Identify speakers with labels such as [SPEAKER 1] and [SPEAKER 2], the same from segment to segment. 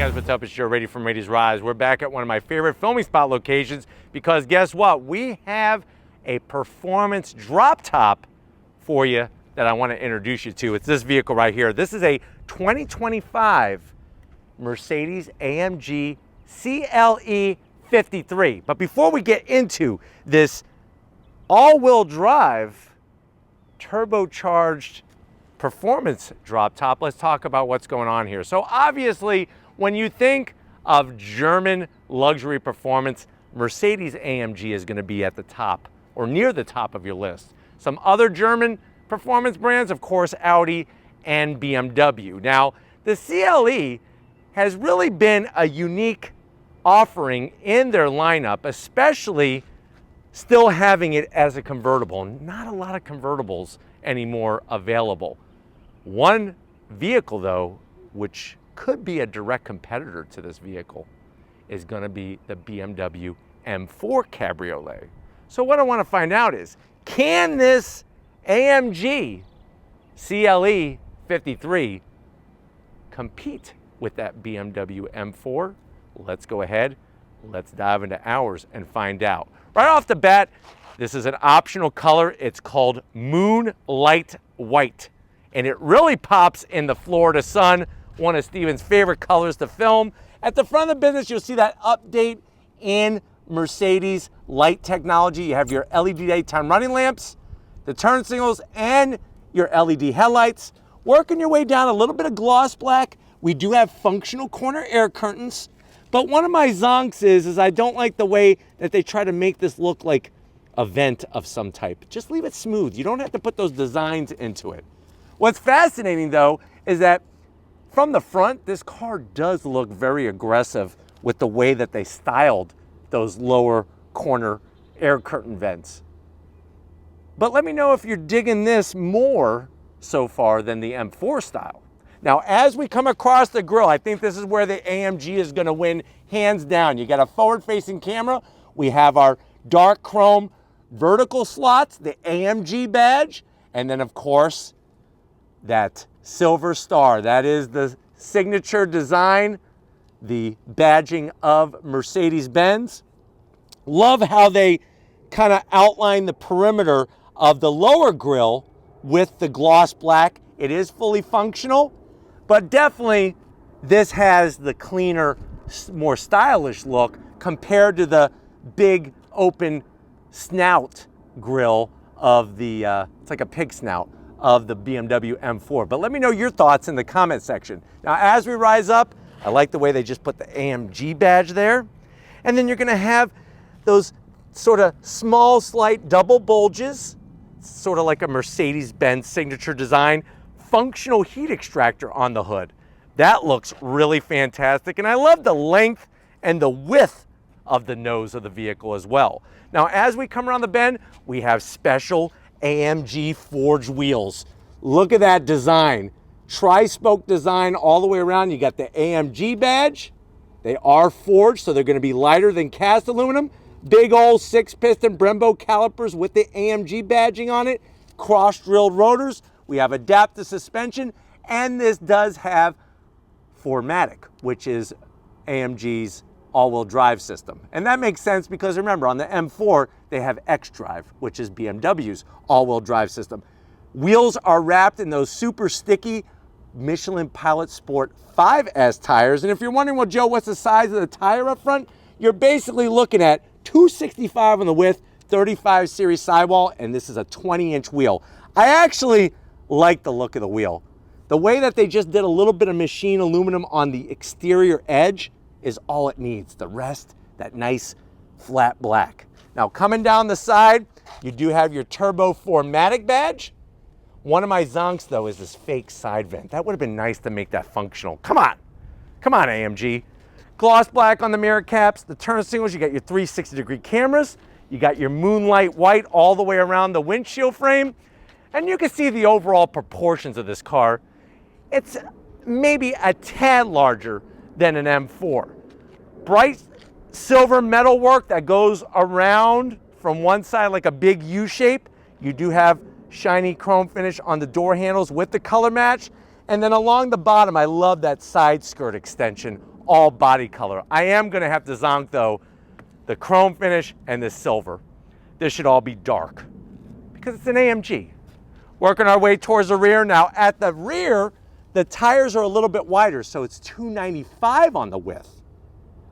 [SPEAKER 1] guys, what's up? It's Joe Rady from Rady's Rise. We're back at one of my favorite filming spot locations because guess what? We have a performance drop top for you that I want to introduce you to. It's this vehicle right here. This is a 2025 Mercedes AMG CLE53. But before we get into this all-wheel drive turbocharged performance drop top, let's talk about what's going on here. So obviously, when you think of German luxury performance, Mercedes AMG is going to be at the top or near the top of your list. Some other German performance brands, of course, Audi and BMW. Now, the CLE has really been a unique offering in their lineup, especially still having it as a convertible. Not a lot of convertibles anymore available. One vehicle, though, which could be a direct competitor to this vehicle, is going to be the BMW M4 Cabriolet. So what I want to find out is, can this AMG CLE53 compete with that BMW M4? Let's go ahead, let's dive into ours and find out. Right off the bat, this is an optional color. It's called Moonlight White, and it really pops in the Florida sun, one of Steven's favorite colors to film. At the front of the business, you'll see that update in Mercedes light technology. You have your LED daytime running lamps, the turn signals, and your LED headlights. Working your way down, a little bit of gloss black. We do have functional corner air curtains, but one of my zonks is I don't like the way that they try to make this look like a vent of some type. Just leave it smooth. You don't have to put those designs into it. What's fascinating, though, is that from the front, this car does look very aggressive with the way that they styled those lower corner air curtain vents. But let me know if you're digging this more so far than the M4 style. Now, as we come across the grille, I think this is where the AMG is going to win hands down. You got a forward-facing camera. We have our dark chrome vertical slots, the AMG badge, and then, of course, that silver star. That is the signature design, the badging of Mercedes-Benz. Love how they kind of outline the perimeter of the lower grille with the gloss black. It is fully functional, but definitely this has the cleaner, more stylish look compared to the big open snout grille of the, it's like a pig snout, of the BMW M4. But let me know your thoughts in the comment section. Now, as we rise up, I like the way they just put the AMG badge there. And then you're gonna have those sort of small, slight double bulges, sort of like a Mercedes-Benz signature design, functional heat extractor on the hood. That looks really fantastic. And I love the length and the width of the nose of the vehicle as well. Now, as we come around the bend, we have special AMG forged wheels. Look at that design. Tri-spoke design all the way around. You got the AMG badge. They are forged, so they're going to be lighter than cast aluminum. Big old 6-piston Brembo calipers with the AMG badging on it. Cross-drilled rotors. We have adaptive suspension, and this does have 4MATIC, which is AMG's all-wheel drive system. And that makes sense because remember, on the M4, they have xDrive, which is BMW's all-wheel drive system. Wheels are wrapped in those super sticky Michelin Pilot Sport 5S tires. And if you're wondering, well, Joe, what's the size of the tire up front? You're basically looking at 265 on the width, 35 series sidewall, and this is a 20-inch wheel. I actually like the look of the wheel. The way that they just did a little bit of machine aluminum on the exterior edge is all it needs. The rest, that nice flat black. Now, coming down the side, you do have your turbo 4MATIC badge. One of my zonks, though, is this fake side vent. That would have been nice to make that functional. Come on, AMG. Gloss black on the mirror caps, the turn signals, you got your 360-degree cameras, you got your Moonlight White all the way around the windshield frame, and you can see the overall proportions of this car. It's maybe a tad larger than an M4. Bright silver metal work that goes around from one side like a big U shape. You do have shiny chrome finish on the door handles with the color match. And then along the bottom, I love that side skirt extension all body color. I am gonna have to zonk though, the chrome finish and the silver. This should all be dark because it's an AMG. Working our way towards the rear. Now at the rear, the tires are a little bit wider, so it's 295 on the width.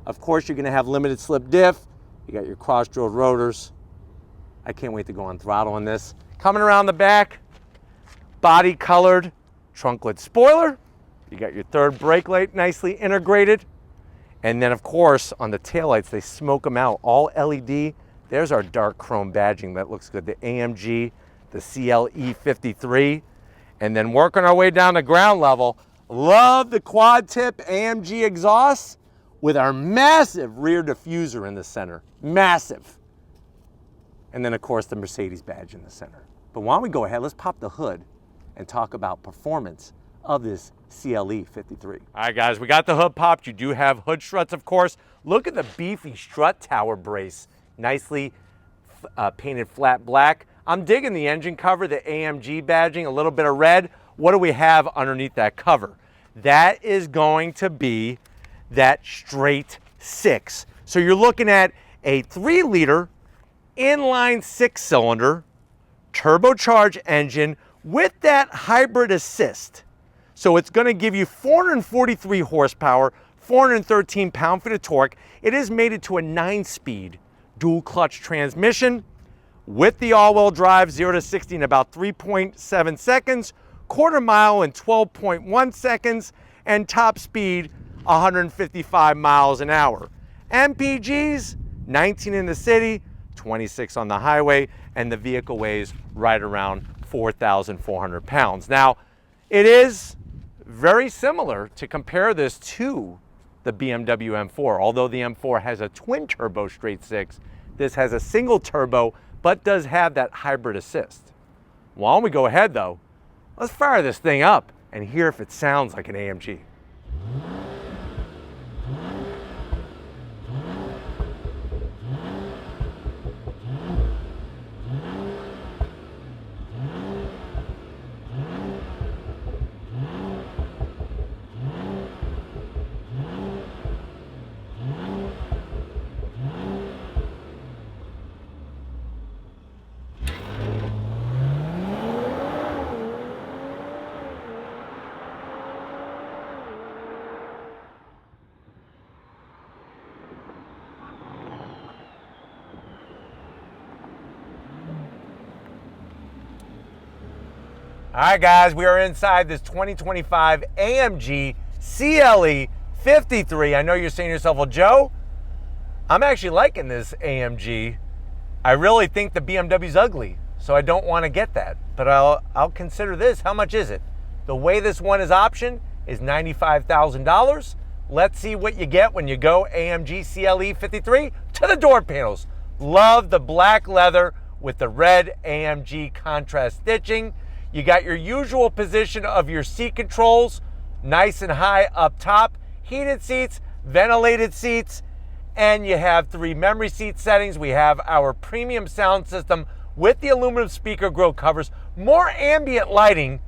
[SPEAKER 1] Of course, you're gonna have limited slip diff. You got your cross-drilled rotors. I can't wait to go on throttle on this. Coming around the back, body colored trunk-lid spoiler. You got your third brake light nicely integrated. And then of course, on the taillights, they smoke them out, all LED. There's our dark chrome badging, that looks good. The AMG, the CLE53. And then working our way down the ground level, love the quad tip AMG exhaust with our massive rear diffuser in the center, massive. And then of course the Mercedes badge in the center. But why don't we go ahead, let's pop the hood and talk about performance of this CLE53. All right guys, we got the hood popped. You do have hood struts, of course. Look at the beefy strut tower brace, nicely painted flat black. I'm digging the engine cover, the AMG badging, a little bit of red. What do we have underneath that cover? That is going to be that straight six. So you're looking at a 3-liter inline 6-cylinder turbocharged engine with that hybrid assist. So it's going to give you 443 horsepower, 413 pound-feet of torque. It is mated to a 9-speed dual clutch transmission with the all-wheel drive, 0 to 60 in about 3.7 seconds, quarter mile in 12.1 seconds, and top speed 155 miles an hour. MPGs, 19 in the city, 26 on the highway, and the vehicle weighs right around 4,400 pounds. Now, it is very similar to compare this to the BMW M4. Although the M4 has a twin turbo straight six, this has a single turbo, but does have that hybrid assist. Why don't we go ahead though, let's fire this thing up and hear if it sounds like an AMG. All right, guys, we are inside this 2025 AMG CLE53. I know you're saying to yourself, well, Joe, I'm actually liking this AMG. I really think the BMW's ugly, so I don't want to get that. But I'll consider this. How much is it? The way this one is optioned is $95,000. Let's see what you get when you go AMG CLE53 to the door panels. Love the black leather with the red AMG contrast stitching. You got your usual position of your seat controls, nice and high up top, heated seats, ventilated seats, and you have 3 memory seat settings. We have our premium sound system with the aluminum speaker grille covers, more ambient lighting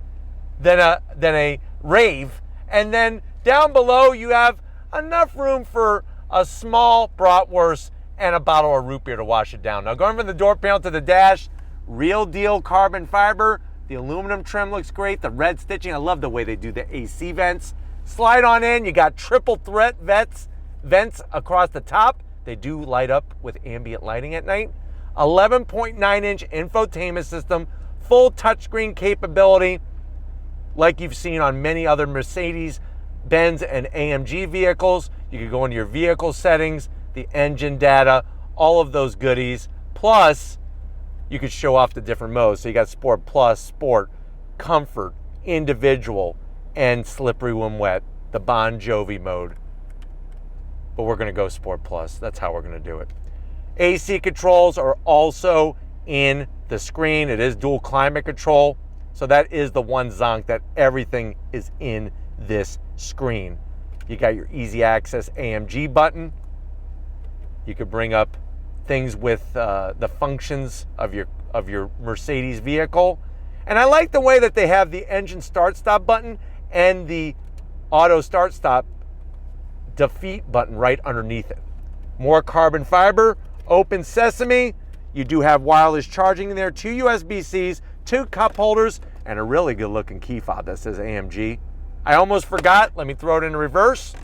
[SPEAKER 1] than a rave. And then down below you have enough room for a small bratwurst and a bottle of root beer to wash it down. Now going from the door panel to the dash, real deal carbon fiber. The aluminum trim looks great. The red stitching, I love the way they do the AC vents. Slide on in, you got triple threat vents across the top. They do light up with ambient lighting at night. 11.9-inch infotainment system, full touchscreen capability, like you've seen on many other Mercedes, Benz, and AMG vehicles. You can go into your vehicle settings, the engine data, all of those goodies. Plus, you could show off the different modes. So you got Sport Plus, Sport, Comfort, Individual, and Slippery When Wet, the Bon Jovi mode. But we're gonna go Sport Plus. That's how we're gonna do it. AC controls are also in the screen. It is dual climate control. So that is the one zonk that everything is in this screen. You got your easy access AMG button. You could bring up things with the functions of your Mercedes vehicle. And I like the way that they have the engine start stop button and the auto start stop defeat button right underneath it. More carbon fiber, open sesame. You do have wireless charging in there, 2 USB-Cs, 2 cup holders, and a really good looking key fob that says AMG. I almost forgot, let me throw it in reverse.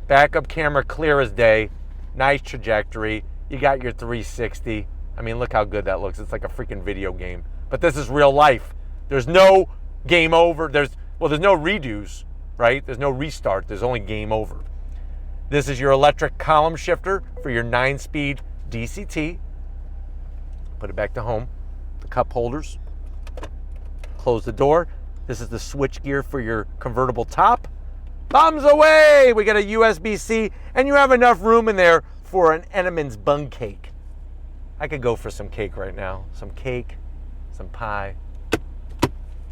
[SPEAKER 1] Backup camera clear as day, nice trajectory. You got your 360. I mean, look how good that looks. It's like a freaking video game. But this is real life. There's no game over. There's no redos, right? There's no restart. There's only game over. This is your electric column shifter for your 9-speed DCT. Put it back to home. The cup holders. Close the door. This is the switch gear for your convertible top. Bombs away! We got a USB-C, and you have enough room in there for an Entenmann's bun cake. I could go for some cake right now. Some cake, some pie.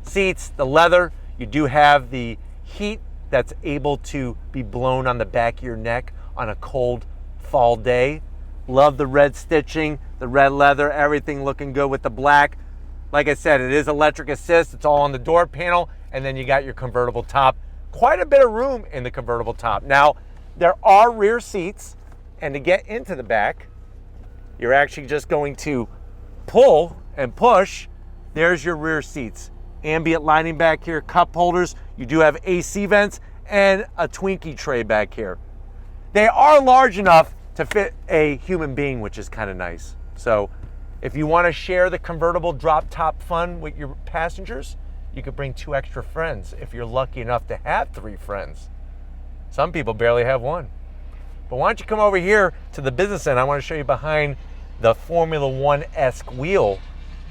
[SPEAKER 1] Seats, the leather. You do have the heat that's able to be blown on the back of your neck on a cold fall day. Love the red stitching, the red leather, everything looking good with the black. Like I said, it is electric assist. It's all on the door panel, and then you got your convertible top. Quite a bit of room in the convertible top. Now, there are rear seats, and to get into the back, you're actually just going to pull and push. There's your rear seats. Ambient lighting back here, cup holders. You do have AC vents and a Twinkie tray back here. They are large enough to fit a human being, which is kind of nice. So if you want to share the convertible drop top fun with your passengers, you could bring 2 extra friends if you're lucky enough to have 3 friends. Some people barely have 1. But why don't you come over here to the business end? I want to show you behind the Formula One-esque wheel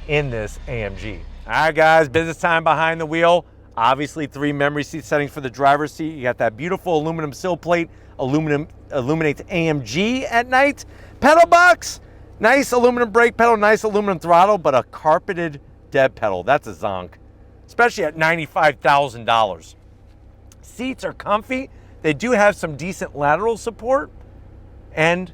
[SPEAKER 1] in this AMG. All right, guys, business time behind the wheel. Obviously, 3 memory seat settings for the driver's seat. You got that beautiful aluminum sill plate, illuminates AMG at night. Pedal box, nice aluminum brake pedal, nice aluminum throttle, but a carpeted dead pedal. That's a zonk, especially at $95,000. Seats are comfy. They do have some decent lateral support, and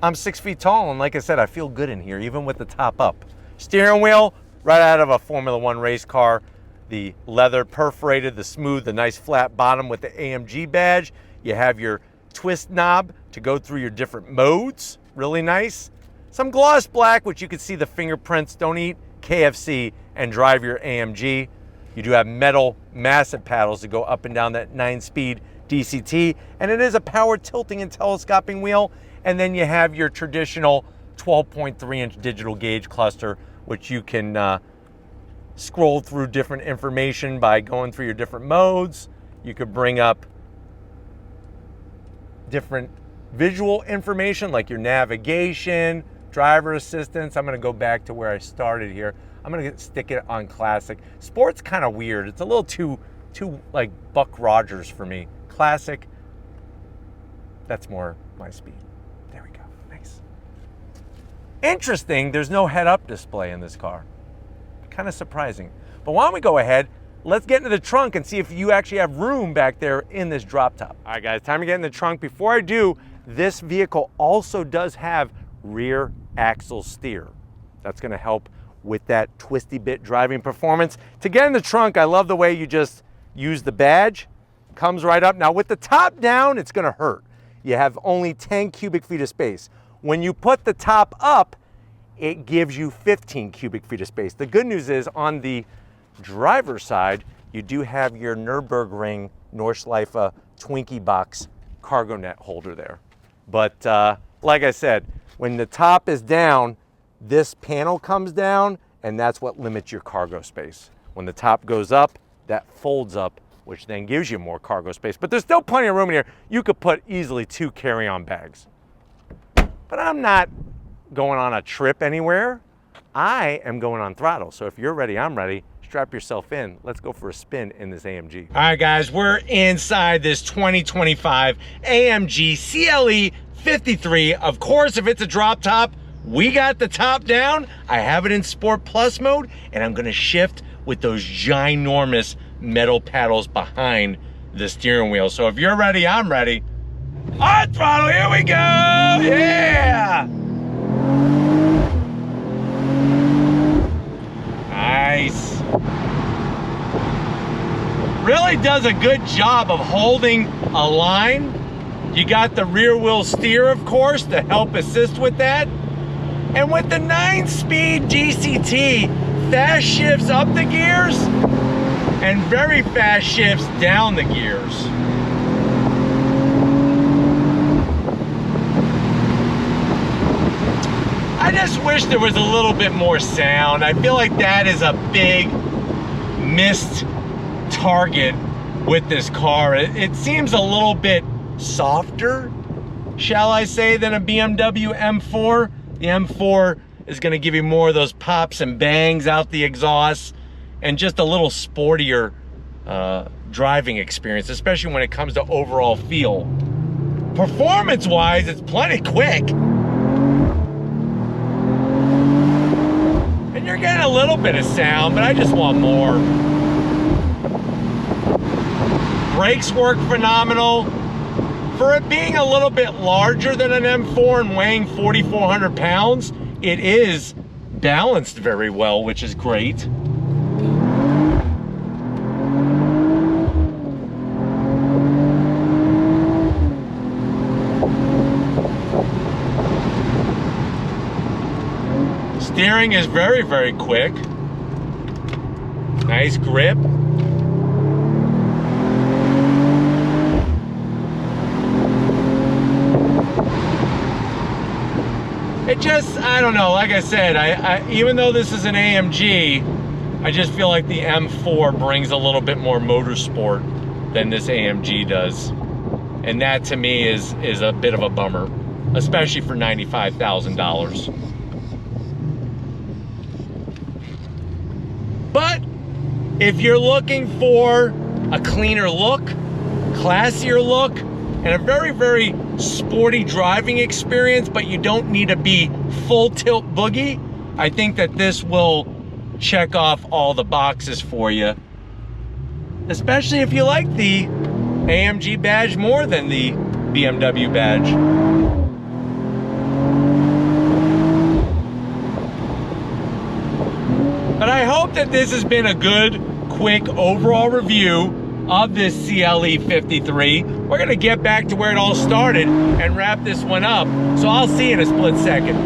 [SPEAKER 1] I'm 6 feet tall, and like I said, I feel good in here, even with the top up. Steering wheel, right out of a Formula One race car. The leather perforated, the smooth, the nice flat bottom with the AMG badge. You have your twist knob to go through your different modes, really nice. Some gloss black, which you can see the fingerprints. Don't eat KFC and drive your AMG. You do have metal massive paddles to go up and down that 9-speed DCT, and it is a power tilting and telescoping wheel. And then you have your traditional 12.3-inch digital gauge cluster, which you can scroll through different information by going through your different modes. You could bring up different visual information like your navigation, driver assistance. I'm gonna go back to where I started here. I'm gonna stick it on classic. Sport's kind of weird. It's a little too like Buck Rogers for me. Classic, that's more my speed. There we go, nice. Interesting, there's no head-up display in this car. Kind of surprising. But why don't we go ahead, let's get into the trunk and see if you actually have room back there in this drop top. All right, guys, time to get in the trunk. Before I do, this vehicle also does have rear axle steer. That's gonna help with that twisty bit driving performance. To get in the trunk, I love the way you just use the badge. Comes right up. Now with the top down, it's gonna hurt. You have only 10 cubic feet of space. When you put the top up, it gives you 15 cubic feet of space. The good news is on the driver's side, you do have your Nürburgring Nordschleife Twinkie box cargo net holder there. But like I said, when the top is down, this panel comes down, and that's what limits your cargo space. When the top goes up, that folds up, which then gives you more cargo space. But there's still plenty of room in here. You could put easily 2 carry-on bags. But I'm not going on a trip anywhere. I am going on throttle. So if you're ready, I'm ready. Strap yourself in. Let's go for a spin in this AMG. All right, guys, we're inside this 2025 AMG CLE53. Of course, if it's a drop top, we got the top down. I have it in Sport Plus mode, and I'm gonna shift with those ginormous metal paddles behind the steering wheel. So if you're ready, I'm ready. On throttle, here we go, yeah! Nice. Really does a good job of holding a line. You got the rear wheel steer, of course, to help assist with that. And with the 9-speed GCT, fast shifts up the gears and very fast shifts down the gears. I just wish there was a little bit more sound. I feel like that is a big missed target with this car. It seems a little bit softer, shall I say, than a BMW M4. The M4 is going to give you more of those pops and bangs out the exhaust and just a little sportier driving experience, especially when it comes to overall feel. Performance-wise, it's plenty quick. And you're getting a little bit of sound, but I just want more. Brakes work phenomenal. For it being a little bit larger than an M4 and weighing 4,400 pounds, it is balanced very well, which is great. Steering is very, very quick. Nice grip. It just, I don't know, like I said, even though this is an AMG, I just feel like the M4 brings a little bit more motorsport than this AMG does. And that to me is a bit of a bummer, especially for $95,000. But if you're looking for a cleaner look, classier look, and a very, very sporty driving experience, but you don't need to be full tilt boogie, I think that this will check off all the boxes for you. Especially if you like the AMG badge more than the BMW badge. But I hope that this has been a good, quick overall review of this CLE53. We're gonna get back to where it all started and wrap this one up. So I'll see you in a split second.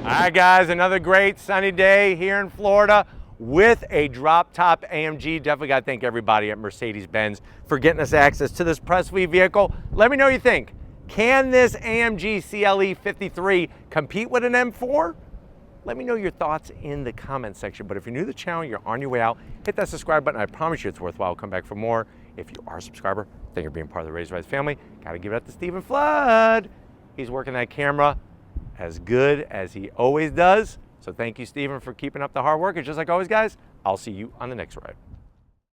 [SPEAKER 1] All right, guys, another great sunny day here in Florida with a drop top AMG. Definitely gotta thank everybody at Mercedes-Benz for getting us access to this press V vehicle. Let me know what you think. Can this AMG CLE53 compete with an M4? Let me know your thoughts in the comment section. But if you're new to the channel, you're on your way out, hit that subscribe button. I promise you it's worthwhile. Come back for more. If you are a subscriber, then you're being part of the Raised Rise family. Gotta give it up to Stephen Flood. He's working that camera as good as he always does. So thank you, Stephen, for keeping up the hard work. And just like always, guys, I'll see you on the next ride.